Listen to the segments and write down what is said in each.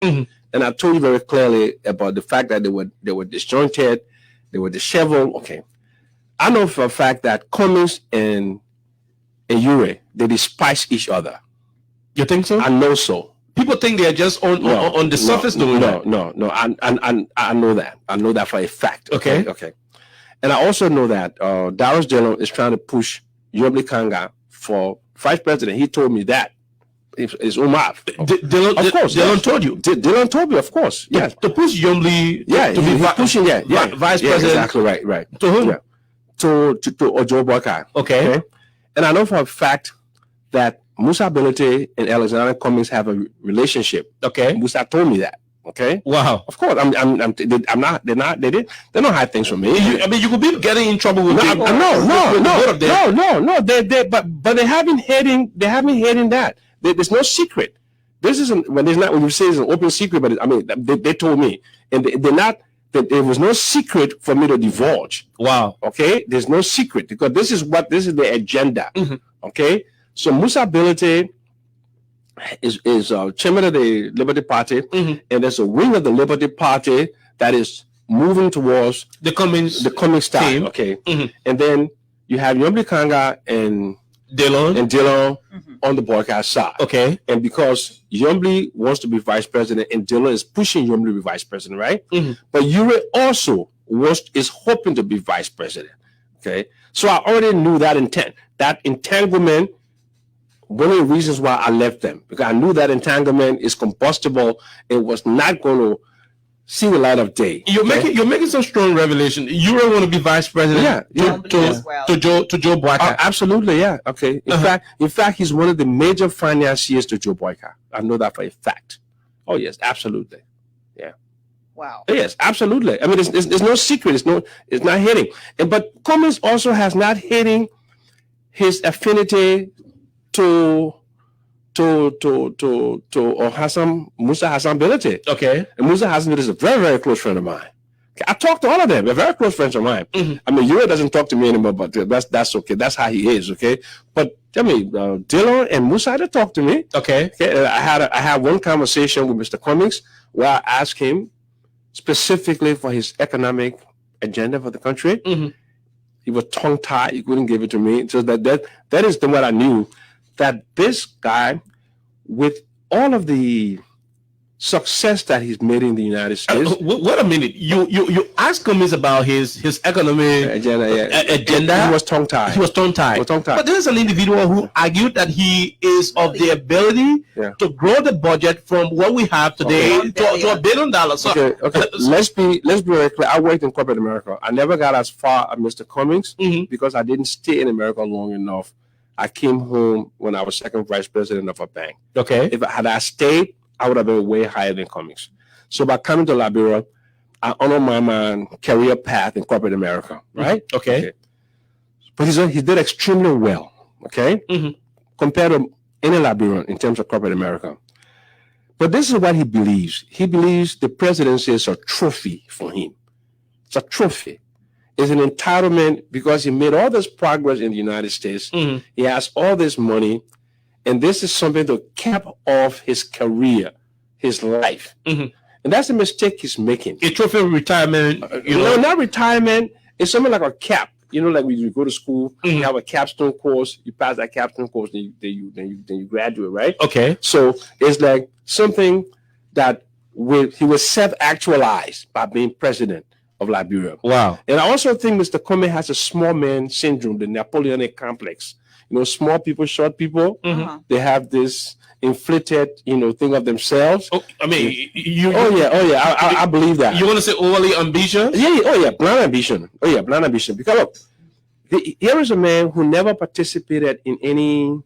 Mm-hmm. And I told you very clearly about the fact that they were disjointed, they were disheveled. Okay. I know for a fact that Cummings and Ure, they despise each other. You think so? I know so. People think they're just on the surface doing that. No. I know that. I know that for a fact. Okay. And I also know that Darius Dillon is trying to push Yomli Kanga for vice president. He told me that. It's Umar. Dillon, of course. Dillon told you. Dillon told me, of course. Yes. To push Yomli to be pushing, vice president. Exactly right. To whom? Yeah. To Ojo Boyka. Okay. And I know for a fact that Musa Ability and Alexander Cummings have a relationship. Okay. Musa told me that. Okay. Wow. Of course. They don't hide things from me. You could be getting in trouble with people. No. But they haven't hidden that. There's no secret. This isn't when you say it's an open secret, but they told me, and they're not. There was no secret for me to divulge. Wow. Okay. There's no secret because this is the agenda. Mm-hmm. Okay. So Musa Ability is chairman of the Liberty Party, mm-hmm. and there's a wing of the Liberty Party that is moving towards the Cummings style. Team. Okay. Mm-hmm. And then you have Yomli Kanga and Dillon mm-hmm. on the broadcast side. Okay. And because Yomli wants to be vice president and Dillon is pushing Yomli to be vice president, right? Mm-hmm. But Ure also is hoping to be vice president. Okay. So I already knew that intent. That entanglement, one of the reasons why I left them, because I knew that entanglement is combustible. It was not going to see the light of day. You're making some strong revelation. You really want to be vice president? To Joe Boyka. Absolutely, yeah. Okay. In fact, he's one of the major financiers to Joe Boyka. I know that for a fact. Oh yes, absolutely. Yeah. Wow. Yes, absolutely. I mean, there's no secret. It's not hidden. But Cummings also has not hidden his affinity to Musa Hassan Ability. Okay. And Musa Hassan is a very, very close friend of mine. I talk to all of them. They're very close friends of mine. Mm-hmm. I mean, Ure doesn't talk to me anymore, but that's okay. That's how he is, okay? But I mean, Dillon and Musa, they talk to me. Okay. I had one conversation with Mr. Cummings where I asked him specifically for his economic agenda for the country. Mm-hmm. He was tongue-tied. He couldn't give it to me. So that is what I knew, that this guy, with all of the success that he's made in the United States. Wait a minute. You asked Cummings about his economic agenda. He was tongue-tied. But there's an individual who argued that he is of the ability to grow the budget from what we have today to $1 billion. So, okay. Let's be very clear. I worked in corporate America. I never got as far as Mr. Cummings mm-hmm. because I didn't stay in America long enough. I came home when I was second vice president of a bank. Okay. Had I stayed, I would have been way higher than Cummings. So by coming to Liberia, I honor my career path in corporate America, right? Okay. But he did extremely well, okay? Mm-hmm. Compared to any Liberian in terms of corporate America. But this is what he believes. He believes the presidency is a trophy for him. It's a trophy. It's an entitlement because he made all this progress in the United States. Mm-hmm. He has all this money. And this is something to cap off his career, his life. Mm-hmm. And that's the mistake he's making. A trophy of retirement. No, not retirement. It's something like a cap. You know, like when you go to school, mm-hmm. you have a capstone course. You pass that capstone course, then you graduate, right? Okay. So it's like something that he was self-actualized by being president of Liberia. Wow. And I also think Mr. Cummings has a small man syndrome, the Napoleonic complex. You know, small people, short people, mm-hmm. they have this inflated, thing of themselves. Oh, I mean, I believe that. You want to say overly ambitious? Yeah, blind ambition. Blind ambition. Because look, here is a man who never participated in any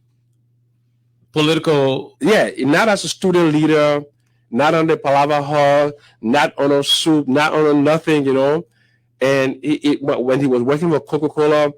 political. Yeah, not as a student leader, not on the Palava Hall, not on a soup, not on nothing, And when he was working with Coca-Cola,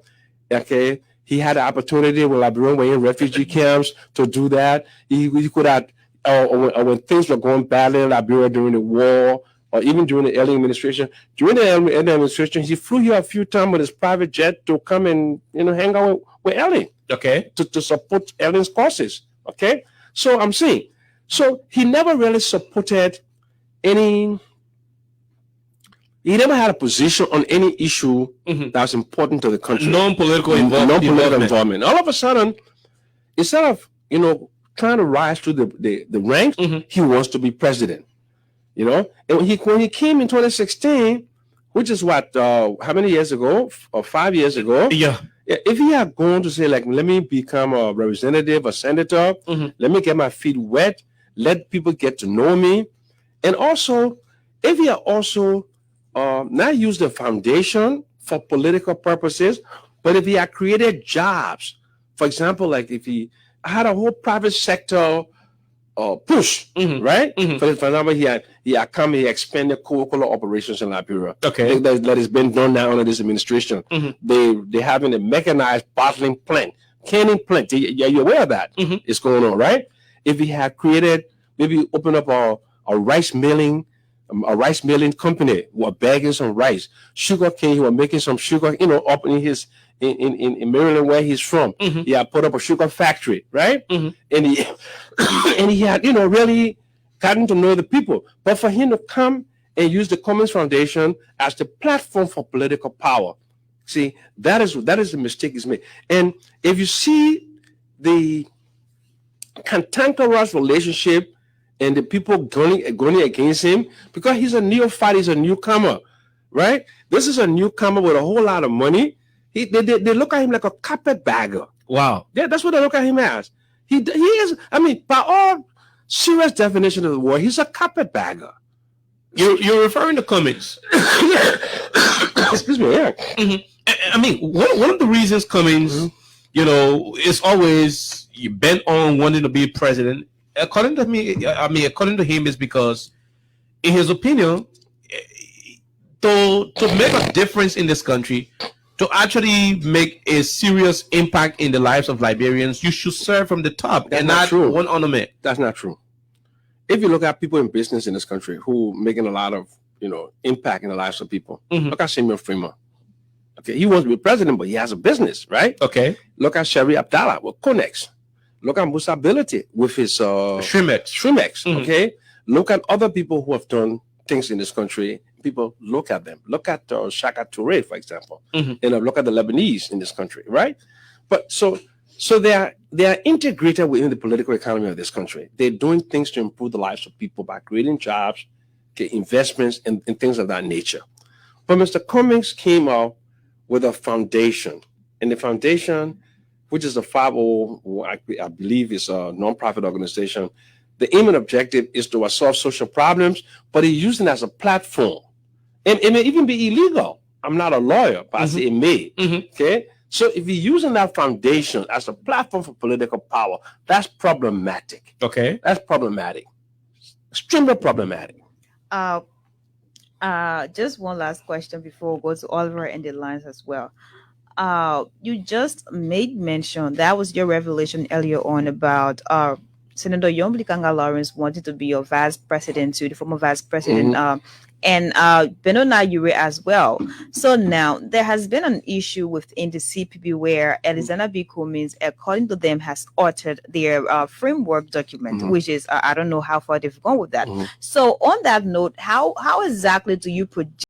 okay, he had the opportunity when Liberians were in refugee camps to do that. He could have, or when things were going badly in Liberia during the war, or even during the early administration. During the early administration, he flew here a few times with his private jet to come and hang out with Ellen. Okay. To support Ellen's causes. Okay. So I'm saying, so he never really supported any. He never had a position on any issue that was important to the country. Non-political involvement. All of a sudden, instead of trying to rise through the ranks, he wants to be president. And when he came in 2016, which is what how many years ago or 5 years ago? Yeah. If he had gone to say, like, let me become a representative, a senator, let me get my feet wet, let people get to know me, and also if he had also not used the foundation for political purposes, but if he had created jobs, for example, like if he had a whole private sector push, right? For example, he had come, he expanded Coca-Cola operations in Liberia. Okay, that has been done now under this administration. They having a mechanized bottling plant, canning plant. You're aware of that? It's going on, right? If he had created, maybe open up a rice milling company, who are bagging some rice, sugar cane, he was making some sugar, up in his in Maryland where he's from. He had put up a sugar factory, right? And he and he had really gotten to know the people. But for him to come and use the Cummings Foundation as the platform for political power, see, that is the mistake he's made. And if you see the cantankerous relationship and the people going against him, because he's a neophyte, he's a newcomer, right? This is a newcomer with a whole lot of money. They look at him like a carpetbagger. Wow. Yeah, that's what they look at him as. He is, I mean, by all serious definition of the word, he's a carpetbagger. You're referring to Cummings. Excuse me, yeah. I mean, one of the reasons Cummings, is always bent on wanting to be president, according to me, according to him, is because, in his opinion, to make a difference in this country, to actually make a serious impact in the lives of Liberians, you should serve from the top. That's and not true. One ornament. That's not true. If you look at people in business in this country who making a lot of impact in the lives of people, look at Samuel Freeman. Okay, he wants to be president, but he has a business, right? Okay. Look at Sherry Abdallah with Cummings. Look at Musa Ability with his Shrimex. Okay. Look at other people who have done things in this country. People look at them. Look at Shaka Touré, for example. Look at the Lebanese in this country, right? But so they are integrated within the political economy of this country. They're doing things to improve the lives of people by creating jobs, investments, and things of that nature. But Mr. Cummings came out with a foundation, and the foundation, which is a 501, I believe is a nonprofit organization. The aim and objective is to solve social problems, but he's using it as a platform. And it may even be illegal. I'm not a lawyer, but I say it may. Okay? So if you're using that foundation as a platform for political power, that's problematic. Okay. That's problematic. Extremely problematic. Just one last question before we go to Oliver and the lines as well. You just made mention, that was your revelation earlier on about Senator Yomblikanga Lawrence wanted to be your vice president, the former vice president, and Benona Ure as well. So now there has been an issue within the CPB where Alexander B. Cummings, according to them, has altered their framework document, which is, I don't know how far they've gone with that. So on that note, how exactly do you project